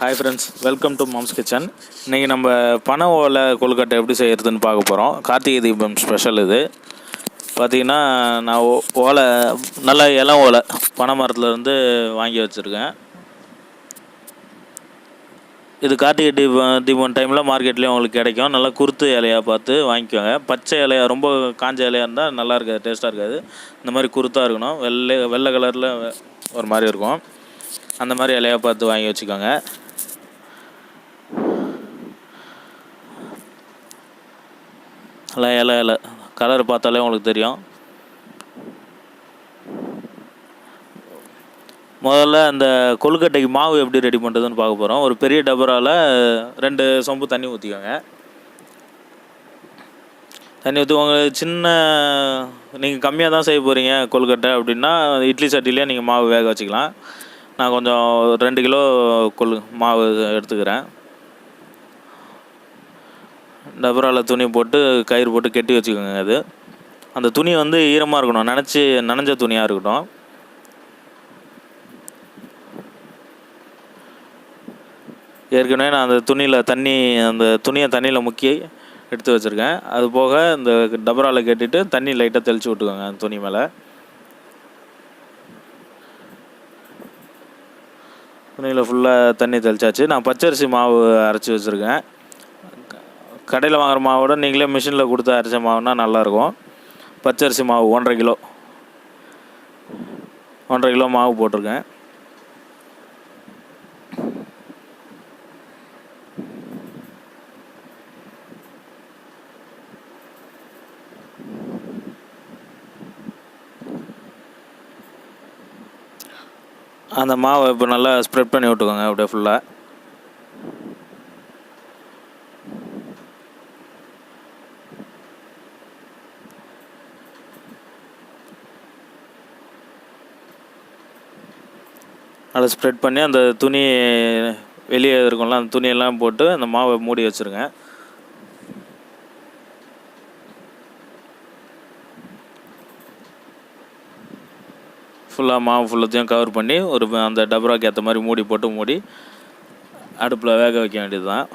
Hi friends, welcome to moms kitchen. இன்றைக்கி நம்ம பனை ஓலை கொழுக்கட்டை எப்படி செய்கிறதுன்னு பார்க்க போகிறோம். கார்த்திகை தீபம் ஸ்பெஷல் இது. பார்த்திங்கன்னா நான் ஓலை நல்லா இளம் ஓலை பனை மரத்துலேருந்து வாங்கி வச்சுருக்கேன். இது கார்த்திகை தீபம் டைமில் மார்க்கெட்லேயும் உங்களுக்கு கிடைக்கும். நல்லா குருத்து இலையாக பார்த்து வாங்கிக்கோங்க. பச்சை இலையாக ரொம்ப காஞ்ச இலையாக இருந்தால் நல்லா இருக்காது, டேஸ்ட்டாக இருக்காது. இந்த மாதிரி குருத்தாக இருக்கணும். வெள்ளை கலரில் ஒரு மாதிரி இருக்கும். அந்த மாதிரி இலையாக பார்த்து வாங்கி வச்சுக்கோங்க. நல்லா இலை கலர் பார்த்தாலே உங்களுக்கு தெரியும். முதல்ல அந்த கொழுக்கட்டைக்கு மாவு எப்படி ரெடி பண்ணுறதுன்னு பார்க்க போகிறோம். ஒரு பெரிய டபராவில் 2 சொம்பு தண்ணி ஊற்றிக்கோங்க. தண்ணி ஊற்றி உங்களுக்கு நீங்கள் கம்மியாக தான் செய்ய போகிறீங்க கொழுக்கட்டை அப்படின்னா இட்லி சட்டிலே நீங்கள் மாவு வேக வச்சுக்கலாம். நான் கொஞ்சம் 2 கிலோ மாவு எடுத்துக்கிறேன். டபராவில் துணி போட்டு கயிறு போட்டு கட்டி வச்சுக்கோங்க. அது அந்த துணி ஈரமாக இருக்கணும், நனைஞ்ச துணியாக இருக்கட்டும். ஏற்கனவே நான் அந்த துணியை தண்ணியில் முக்கி எடுத்து வச்சுருக்கேன். அது போக இந்த டபராவில் கட்டிட்டு தண்ணி லைட்டாக தெளித்து விட்டுக்கோங்க அந்த துணி மேலே. துணியில் ஃபுல்லாக தண்ணி தெளித்தாச்சு. நான் பச்சரிசி மாவு அரைச்சி வச்சுருக்கேன். கடையில் வாங்குகிற மாவோட நீங்களே மிஷினில் கொடுத்து அரைச்ச மாவுனா நல்லாயிருக்கும். பச்சரிசி மாவு 1.5 கிலோ மாவு போட்டிருக்கேன். அந்த மாவை இப்போ நல்லா ஸ்ப்ரெட் பண்ணி விட்டுக்கோங்க அப்படியே ஃபுல்லாக. அதை ஸ்ப்ரெட் பண்ணி அந்த துணி வெளியே இருக்கும்ல, அந்த துணியெல்லாம் போட்டு அந்த மாவை மூடி வச்சுருங்க. மாவு ஃபுல்லத்தையும் கவர் பண்ணி அந்த டபராக்கு ஏற்ற மாதிரி மூடி அடுப்பில் வேக வைக்க வேண்டியது தான்.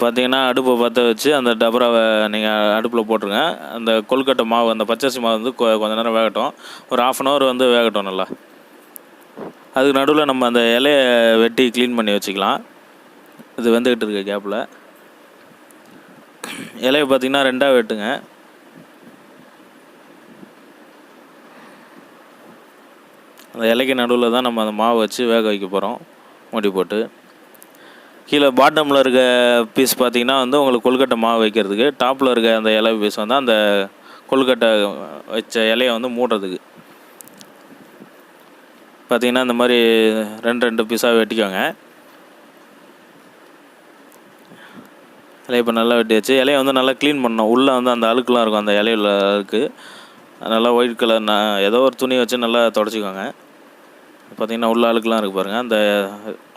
பார்த்தீங்கன்னா அடுப்பை பற்ற வச்சு அந்த டபராவை நீங்கள் அடுப்பில் போட்டுருங்க. அந்த கொழுக்கட்டை மாவு, அந்த பச்சரிசி மாவு கொஞ்ச நேரம் வேகட்டும். ஒரு 1/2 hour வேகட்டும் நல்லா. அதுக்கு நடுவில் நம்ம அந்த இலையை வெட்டி க்ளீன் பண்ணி வச்சுக்கலாம். இது வெந்துக்கிட்டு இருக்க கேப்பில் இலையை பார்த்திங்கன்னா 2ஆக வெட்டுங்க. அந்த இலைக்கு நடுவில் தான் நம்ம அந்த மாவை வச்சு வேக வைக்க போகிறோம். மூடி போட்டு கீழே பாட்டமில் இருக்க பீஸ் பார்த்திங்கன்னா உங்களுக்கு கொழுக்கட்டை மாவு வைக்கிறதுக்கு, டாப்பில் இருக்க அந்த இலை பீஸ் அந்த கொழுக்கட்டை வச்ச இலையை மூடுறதுக்கு. பார்த்திங்கன்னா இந்த மாதிரி 2 பீஸாக வெட்டிக்கோங்க. இலையை இப்போ நல்லா வெட்டி வச்சு இலையை நல்லா க்ளீன் பண்ணணும். உள்ளே அந்த அழுக்கெலாம் இருக்கும், அந்த இலையில் அழுக்கு. நல்லா ஒயிட் கலர் ஏதோ ஒரு துணி வச்சு நல்லா தொடச்சிக்கோங்க. பார்த்திங்கன்னா உள்ள அழுக்கெலாம் இருக்குது பாருங்கள். அந்த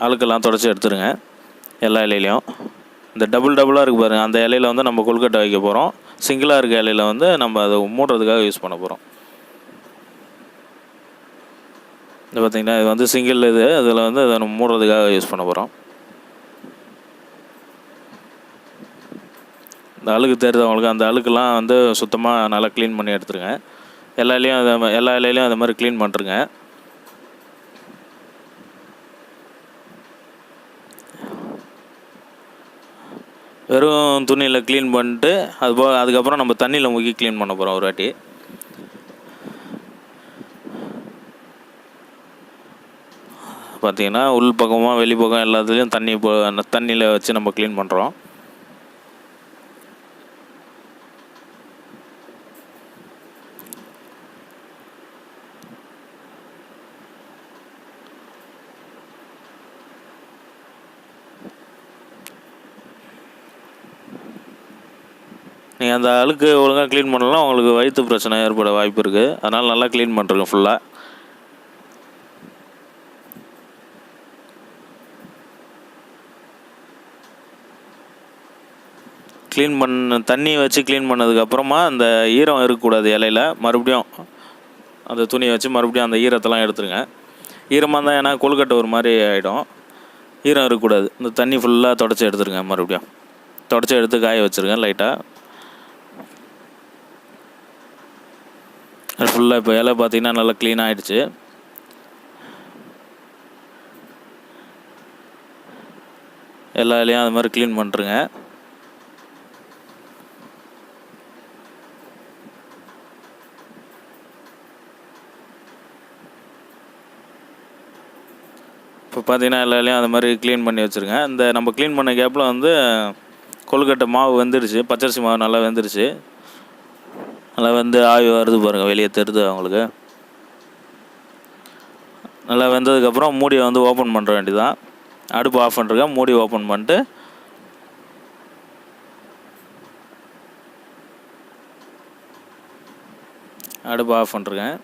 அழுக்கெல்லாம் தொடச்சி எடுத்துருங்க எல்லா இலையிலையும். இந்த டபுளாக இருக்குது பாருங்கள், அந்த இலையில் நம்ம கொழுக்கட்டை வைக்க போகிறோம். சிங்கிளாக இருக்க இலையில் நம்ம அதை மூடுறதுக்காக யூஸ் பண்ண போகிறோம். இது பார்த்திங்கன்னா இது சிங்கிள் அதில் அதை நம்ம மூடுறதுக்காக யூஸ் பண்ண போகிறோம். இந்த அழுக்கு தெரிஞ்சவங்களுக்கு அந்த அழுக்கெல்லாம் சுத்தமாக நல்லா க்ளீன் பண்ணி எடுத்துருங்க. எல்லா இலையிலையும் அந்த மாதிரி க்ளீன் பண்ணுறங்க. வெறும் துணியில் க்ளீன் பண்ணிட்டு அதுக்கப்புறம் நம்ம தண்ணியில் முக்கி க்ளீன் பண்ண போகிறோம் ஒரு வாட்டி. பார்த்திங்கன்னா உள் பக்கமாக வெளி பக்கம் எல்லாத்துலேயும் தண்ணியில் வச்சு நம்ம க்ளீன் பண்ணுறோம். நீங்கள் அந்த அழுக்கு ஒழுங்காக க்ளீன் பண்ணலாம், உங்களுக்கு வயிற்று பிரச்சனை ஏற்பட வாய்ப்பு இருக்குது. அதனால் நல்லா க்ளீன் பண்ணுறேங்க ஃபுல்லாக. தண்ணி வச்சு க்ளீன் பண்ணதுக்கப்புறமா அந்த ஈரம் இருக்கக்கூடாது இலையில. மறுபடியும் அந்த துணியை வச்சு மறுபடியும் அந்த ஈரத்தெல்லாம் எடுத்துருங்க. ஈரமாக இருந்தால் ஏன்னா கொழுக்கட்டை ஒரு மாதிரி ஆகிடும். ஈரம் இருக்கக்கூடாது. இந்த தண்ணி ஃபுல்லாக தொடச்சி எடுத்துருங்க. மறுபடியும் தொடச்சி எடுத்து காய வச்சுருங்க லைட்டாக. ஃபுல்லாக இப்போ இலை பார்த்திங்கன்னா நல்லா க்ளீன் ஆகிடுச்சு. எல்லா இலையும் அது மாதிரி க்ளீன் பண்ணுறங்க. இப்போ பார்த்தீங்கன்னா எல்லா இலையும் அது மாதிரி க்ளீன் பண்ணி வச்சுருங்க. இந்த நம்ம க்ளீன் பண்ண கேப்பில் வந்து கொழுக்கட்டை மாவு வெந்துடுச்சு. பச்சரிசி மாவு நல்லா வெந்துடுச்சு. நல்லா வந்து ஆவி வருது பாருங்கள், வெளியே தெரியுது அவங்களுக்கு. நல்லா வெந்ததுக்கப்புறம் மூடியை வந்து ஓப்பன் பண்ணுற வேண்டியதான். அடுப்பு ஆஃப் பண்ணுறேன். மூடி ஓப்பன் பண்ணிட்டு அடுப்பு ஆஃப் பண்ணுறேன்.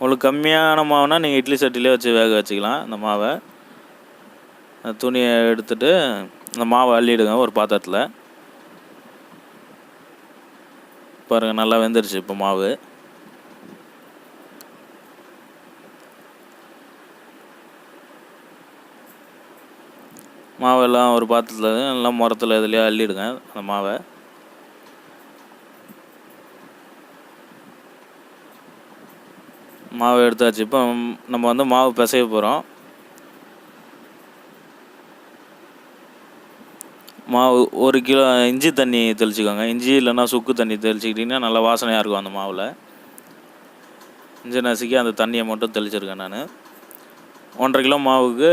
உங்களுக்கு கம்மியான மாவுனா நீங்கள் இட்லி சட்டிலே வச்சு வேக வச்சுக்கலாம். அந்த மாவை துணியை எடுத்துகிட்டு அந்த மாவை அள்ளிடுங்க ஒரு பாத்திரத்தில். பாருங்கள் நல்லா வெந்துருச்சு இப்போ மாவு. மாவெல்லாம் ஒரு பாத்திரத்தில் நல்லா முரத்தில் இதுலேயே அள்ளிடுங்க அந்த மாவை. மாவு எடுத்தாச்சு. இப்போ நம்ம வந்து மாவு பிசைய போகிறோம். மாவு 1 கிலோ இஞ்சி தண்ணி தெளிச்சிக்கோங்க. இஞ்சி இல்லைன்னா சுக்கு தண்ணி தெளிச்சிக்கிட்டிங்கன்னா நல்லா வாசனையாக இருக்கும் அந்த மாவில். இஞ்சி நசுக்கி அந்த தண்ணியை மட்டும் தெளிச்சிருக்கேன் நான். 1.5 கிலோ மாவுக்கு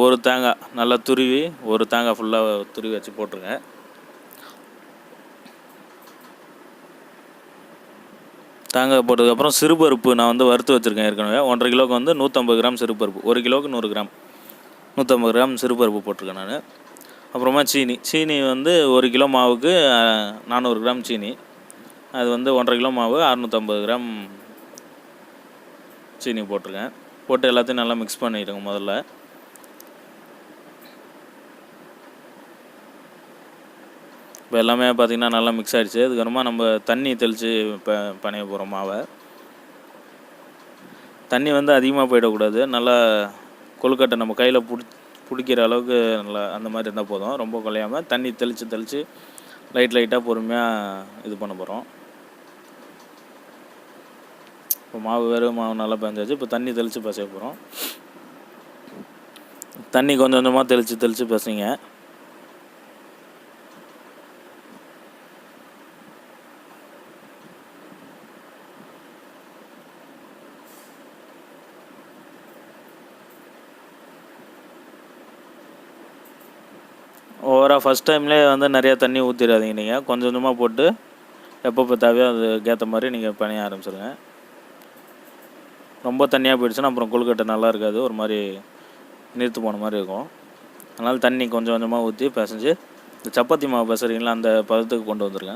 ஒரு தேங்காய் நல்லா துருவி, ஒரு தேங்காய் ஃபுல்லாக துருவி வச்சு போட்டுருங்க. தேங்காய் போட்டதுக்கப்புறம் சிறுபருப்பு நான் வந்து வறுத்து வச்சுருக்கேன் ஏற்கனவே. 1.5 கிலோவுக்கு வந்து 150 கிராம் சிறுபருப்பு, 1 கிலோவுக்கு 100 கிராம் 150 கிராம் சிறுபருப்பு போட்டிருக்கேன் நான். அப்புறமா சீனி வந்து 1 கிலோ மாவுக்கு 400 கிராம் சீனி. அது வந்து 1.5 கிலோ மாவு 650 கிராம் சீனி போட்டிருக்கேன். போட்டு எல்லாத்தையும் நல்லா மிக்ஸ் பண்ணிவிடுங்க முதல்ல. இப்போ எல்லாமே பார்த்திங்கன்னா நல்லா மிக்ஸ் ஆகிடுச்சு. அதுக்கப்புறமா நம்ம தண்ணி தெளித்து பனைய போகிறோம் மாவை. தண்ணி வந்து அதிகமாக போயிடக்கூடாது. நல்லா கொழுக்கட்டை நம்ம கையில் பிடிக்கிற அளவுக்கு நல்லா அந்த மாதிரி இருந்தால் போதும். ரொம்ப குலையாமல் தண்ணி தெளித்து லைட்டாக பொறுமையாக இது பண்ண போகிறோம். இப்போ வெறும் மாவு நல்லா பெஞ்சாச்சு. இப்போ தண்ணி தெளித்து பசைய போகிறோம். தண்ணி கொஞ்சம் கொஞ்சமாக தெளித்து பசைங்க. ஓவராக ஃபஸ்ட் டைம்லேயே வந்து நிறையா தண்ணி ஊற்றிடாதீங்க. நீங்கள் கொஞ்சம் கொஞ்சமாக போட்டு எப்போ தேவையோ அதுக்கேற்ற மாதிரி நீங்கள் பணிய ஆரம்பிச்சிடுங்க. ரொம்ப தண்ணியாக போயிடுச்சுன்னா அப்புறம் கொழுக்கட்டை நல்லா இருக்காது, ஒரு மாதிரி நீர்த்து போன மாதிரி இருக்கும். அதனால் தண்ணி கொஞ்சம் கொஞ்சமாக ஊற்றி பிசைஞ்சு இந்த சப்பாத்தி மாவு பிசைறீங்களா அந்த பதத்துக்கு கொண்டு வந்துருங்க.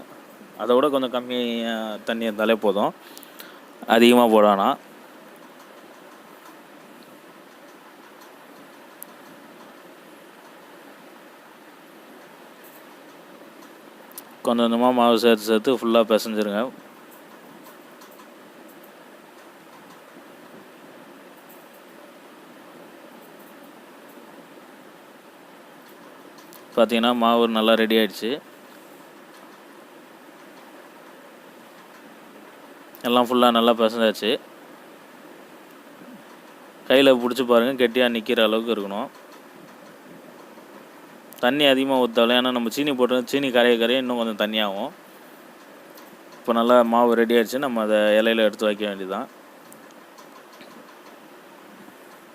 அதை விட கொஞ்சம் கம்மியாக தண்ணி இருந்தாலே போதும், அதிகமாக போடானா. கொஞ்சம் கொஞ்சமாக மாவு சேர்த்து ஃபுல்லாக பிசைஞ்சிருங்க. பார்த்தீங்கன்னா மாவு நல்லா ரெடி ஆகிடுச்சு. எல்லாம் ஃபுல்லாக நல்லா பிசைஞ்சாச்சு. கையில் பிடிச்சி பாருங்கள், கெட்டியாக நிற்கிற அளவுக்கு இருக்கணும். தண்ணி அதிகமாக ஊற்றாலும், ஏன்னா நம்ம சீனி போட்டு சீனி கரைய இன்னும் கொஞ்சம் தண்ணியாகும். இப்போ நல்லா மாவு ரெடி ஆகிடுச்சு. நம்ம அதை இலையில எடுத்து வைக்க வேண்டியதுதான்.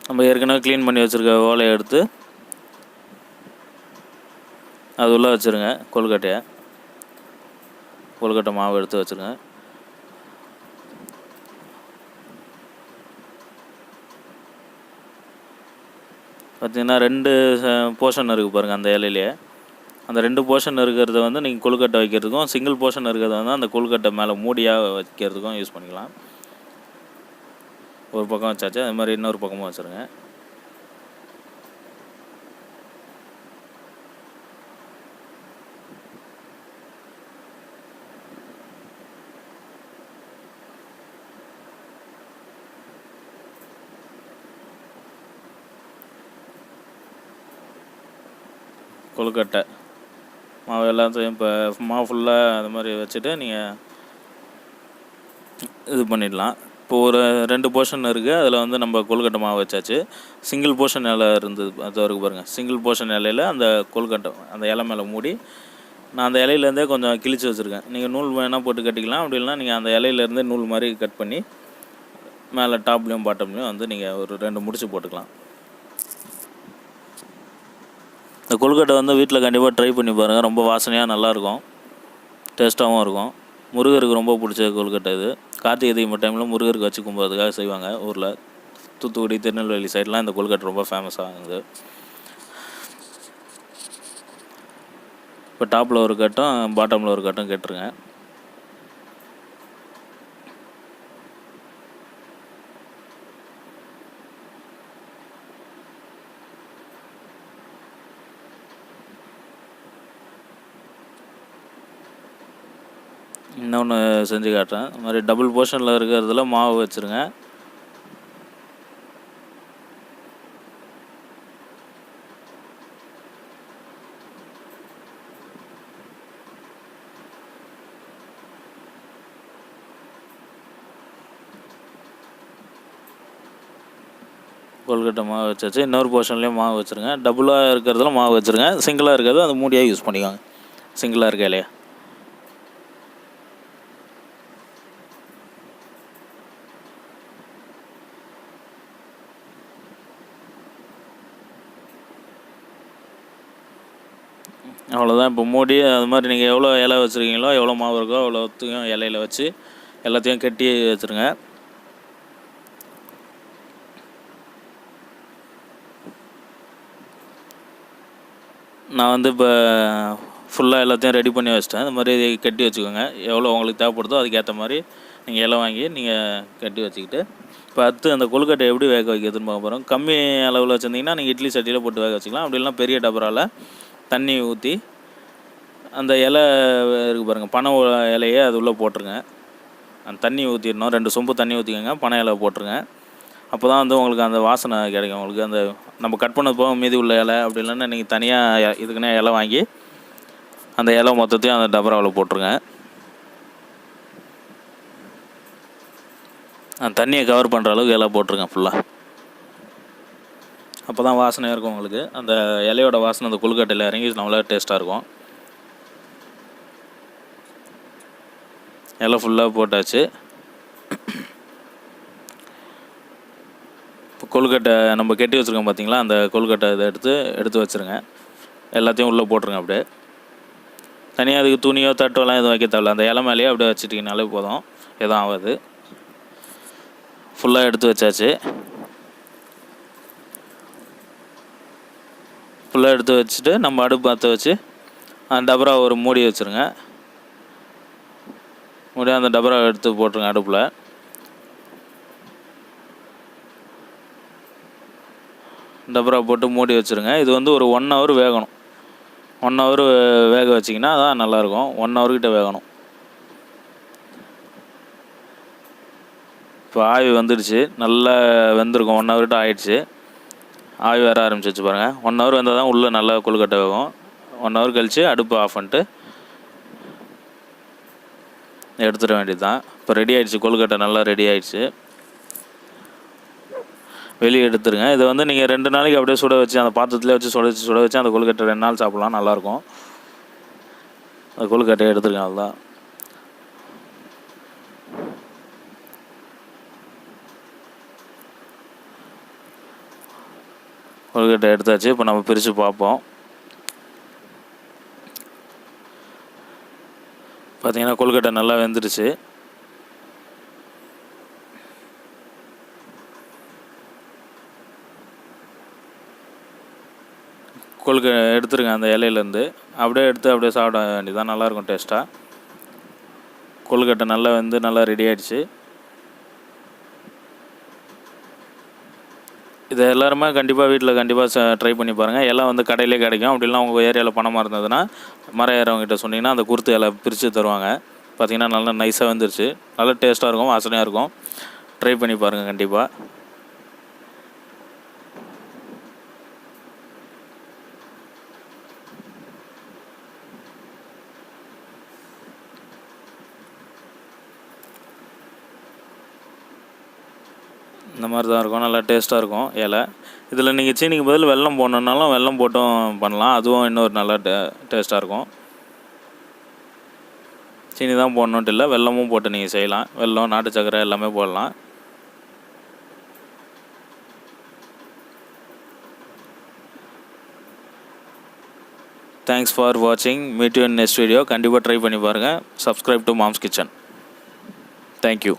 நம்ம ஏற்கனவே க்ளீன் பண்ணி வச்சுருக்க ஓலையை எடுத்து அது உள்ளே வச்சுருங்க. கொழுக்கட்டை மாவு எடுத்து வச்சுருங்க. பார்த்திங்கன்னா 2 போர்ஷன் இருக்குது பாருங்கள் அந்த இலையிலே. அந்த 2 போர்ஷன் இருக்கிறத வந்து நீங்கள் கொழுக்கட்டை வைக்கிறதுக்கும், சிங்கிள் போர்ஷன் இருக்கிறத வந்து அந்த கொழுக்கட்டை மேலே மூடியாக வைக்கிறதுக்கும் யூஸ் பண்ணிக்கலாம். ஒரு பக்கம் வச்சாச்சு, அது மாதிரி இன்னொரு பக்கமும் வச்சுருங்க. கொழுக்கட்டை மாவு எல்லாத்தையும் இப்போ மாவு ஃபுல்லாக அது மாதிரி வச்சுட்டு நீங்கள் இது பண்ணிடலாம். இப்போ ஒரு 2 போர்ஷன் இருக்குது. அதில் வந்து நம்ம கொழுக்கட்டை மாவு வச்சாச்சு. சிங்கிள் போர்ஷன் இலை இருந்தது, அது வரைக்கும் பாருங்கள். சிங்கிள் போர்ஷன் இலையில் அந்த கொழுக்கட்டை அந்த இலை மேலே மூடி நான் அந்த இலையிலேருந்தே கொஞ்சம் கிழிச்சு வச்சுருக்கேன். நீங்கள் நூல் வேணால் போட்டு கட்டிக்கலாம். அப்படி இல்லைனா நீங்கள் அந்த இலையிலேருந்தே நூல் மாதிரி கட் பண்ணி மேலே டாப்லேயும் பாட்டம்லேயும் வந்து நீங்கள் ஒரு 2 முடிச்சு போட்டுக்கலாம். இந்த கொழுக்கட்டை வந்து வீட்டில் கண்டிப்பாக ட்ரை பண்ணி பாருங்கள். ரொம்ப வாசனையாக நல்லாயிருக்கும், டேஸ்ட்டாகவும் இருக்கும். முருகருக்கு ரொம்ப பிடிச்ச கொழுக்கட்டை இது. கார்த்திகை தீபம் டைமில் முருகருக்கு வச்சு கும்பிட்றதுக்காக செய்வாங்க ஊரில். தூத்துக்குடி, திருநெல்வேலி சைட்லாம் இந்த கொழுக்கட்டை ரொம்ப ஃபேமஸ் ஆகுது. இப்போ டாப்பில் ஒரு கட்டும் பாட்டமில் ஒரு கட்டும் கேட்டுருங்க. இன்னொன்று செஞ்சு காட்டுறேன். இது மாதிரி டபுள் போர்ஷனில் இருக்கிறதுல மாவு வச்சுருங்க. கொழுக்கட்டை மாவு வச்சாச்சு. இன்னொரு போர்ஷன்லேயும் மாவு வச்சுருங்க. டபுளாக இருக்கிறதுல மாவு வச்சுருங்க. சிங்கிளாக இருக்கிறது அந்த மூடியாக யூஸ் பண்ணிக்கோங்க. சிங்கிளாக இருக்க இல்லையா? அவ்வளோதான். இப்போ மூடி அது மாதிரி நீங்கள் எவ்வளோ இலை வச்சுருக்கீங்களோ, எவ்வளோ மாவு இருக்கோ அவ்வளோத்தையும் இலையில வச்சு எல்லாத்தையும் கட்டி வச்சுருங்க. நான் வந்து இப்போ ஃபுல்லாக எல்லாத்தையும் ரெடி பண்ணி வச்சிட்டேன். இந்த மாதிரி கட்டி வச்சுக்கோங்க. எவ்வளோ உங்களுக்கு தேவைப்படுதோ அதுக்கேற்ற மாதிரி நீங்கள் இலை வாங்கி நீங்கள் கட்டி வச்சுக்கிட்டு, இப்போ அடுத்து அந்த கொழுக்கட்டை எப்படி வேக வைக்கிறதுன்னு பார்க்க போகிறோம். கம்மி அளவில் வச்சுருந்தீங்கன்னா நீங்கள் இட்லி சட்டியில் போட்டு வேக வச்சுக்கலாம். அப்படி இல்லைனா பெரிய டபராவில் தண்ணி ஊற்றி அந்த இலை இருக்குது பாருங்கள், பனை இலையே அது உள்ளே போட்டுருங்க. அந்த தண்ணி ஊற்றிடணும். 2 சொம்பு தண்ணி ஊற்றிக்கோங்க. பனை இலை போட்டுருங்க. அப்போ தான் வந்து உங்களுக்கு அந்த வாசனை கிடைக்கும். உங்களுக்கு அந்த நம்ம கட் பண்ண போக மீதி உள்ள இலை அப்படி இல்லைன்னா நீங்கள் தனியாக இதுக்குன்னே இலை வாங்கி அந்த இலை மொத்தத்தையும் அந்த டபராவில் போட்டுருங்க. அந்த தண்ணியை கவர் பண்ணுற அளவுக்கு இலை போட்டுருங்க ஃபுல்லாக. அப்போ தான் வாசனையாக இருக்கும் உங்களுக்கு. அந்த இலையோட வாசனை அந்த கொழுக்கட்டையில் இறங்கி நல்லா டேஸ்ட்டாக இருக்கும். இலை ஃபுல்லாக போட்டாச்சு. இப்போ கொழுக்கட்டை நம்ம கட்டி வச்சுருக்கோம் பார்த்தீங்களா, அந்த கொழுக்கட்டை இதை எடுத்து வச்சுருங்க. எல்லாத்தையும் உள்ளே போட்டுருங்க. அப்படியே தனியாக அதுக்கு துணியோ தட்டோலாம் எதுவும் வைக்க தேவையில்ல. அந்த இலை மேலேயே அப்படியே வச்சுட்டிங்கனாலே போதும், எதுவும் ஆகாது. ஃபுல்லாக எடுத்து வச்சாச்சு. ஃபுல்லாக எடுத்து வச்சுட்டு நம்ம அடுப்பு பற்ற வச்சு அந்த டபரா ஒரு மூடி வச்சுருங்க. மூடி அந்த டபரா எடுத்து போட்டுருங்க அடுப்பில். டபரா போட்டு மூடி வச்சுருங்க. இது வந்து ஒரு 1 hour வேகணும். 1 hour வேக வச்சிங்கன்னா அதான் நல்லாயிருக்கும். 1 hour கிட்ட வேகணும். இப்போ ஆவி வந்துடுச்சு, நல்லா வெந்திருக்கும். 1 hour கிட்ட ஆயிடுச்சு. ஆவி வர ஆரம்பிச்சிச்சு பாருங்கள். 1 hour வந்தால் தான் உள்ளே நல்லா கொழுக்கட்டை வேகும். 1 hour கழித்து அடுப்பு ஆஃப் பண்ணிட்டு எடுத்துட வேண்டியது தான். இப்போ ரெடி ஆகிடுச்சு, கொழுக்கட்டை நல்லா ரெடி ஆகிடுச்சு. வெளியே எடுத்துருங்க. இதை வந்து நீங்கள் 2 நாளைக்கு அப்படியே சுட வச்சு அந்த பாத்திரத்துலேயே வச்சு சுட வச்சு அந்த கொழுக்கட்டை 2 நாள் சாப்பிட்லாம், நல்லாயிருக்கும். அந்த கொழுக்கட்டையை எடுத்துருங்க. அவ்வளோதான். கொழுக்கட்டை எடுத்தாச்சு. இப்போ நம்ம பிரித்து பார்ப்போம். பார்த்தீங்கன்னா கொழுக்கட்டை நல்லா வெந்துருச்சு. கொழுக்கட்டை எடுத்துருங்க அந்த இலையிலேருந்து. அப்படியே எடுத்து அப்படியே சாப்பிட வேண்டியதான், நல்லாயிருக்கும் டேஸ்ட்டாக. கொழுக்கட்டை நல்லா வெந்து நல்லா ரெடி ஆகிடுச்சு. இதை எல்லாருமே கண்டிப்பாக வீட்டில் கண்டிப்பாக ட்ரை பண்ணி பாருங்கள். எல்லாம் வந்து கடையிலே கிடைக்கும். அப்படிலாம் உங்கள் ஏரியாவில் பணமாக இருந்ததுன்னா மரம் ஏறவங்ககிட்ட சொன்னிங்கன்னா அந்த குருத்து இலை பிரித்து தருவாங்க. பார்த்திங்கன்னா நல்லா நைஸாக வந்துருச்சு. நல்லா டேஸ்ட்டாக இருக்கும், வாசனையாக இருக்கும். ட்ரை பண்ணி பாருங்கள் கண்டிப்பாக. இந்த மாதிரி தான் இருக்கும். நல்லா டேஸ்ட்டாக இருக்கும் இலை. இதில் நீங்கள் சீனிக்கு பதில் வெல்லம் போடணுன்னாலும் வெல்லம் போட்டும் பண்ணலாம். அதுவும் இன்னொரு நல்லா டேஸ்ட்டாக இருக்கும். சீனி தான் போடணுன்ட்டு இல்லை, வெல்லமும் போட்டு நீங்கள் செய்யலாம். வெல்லம், நாட்டு சர்க்கரை எல்லாமே போடலாம். தேங்க்ஸ் ஃபார் வாட்சிங். Meet you in next video. கண்டிப்பாக ட்ரை பண்ணி பாருங்கள். Subscribe to moms kitchen. Thank you.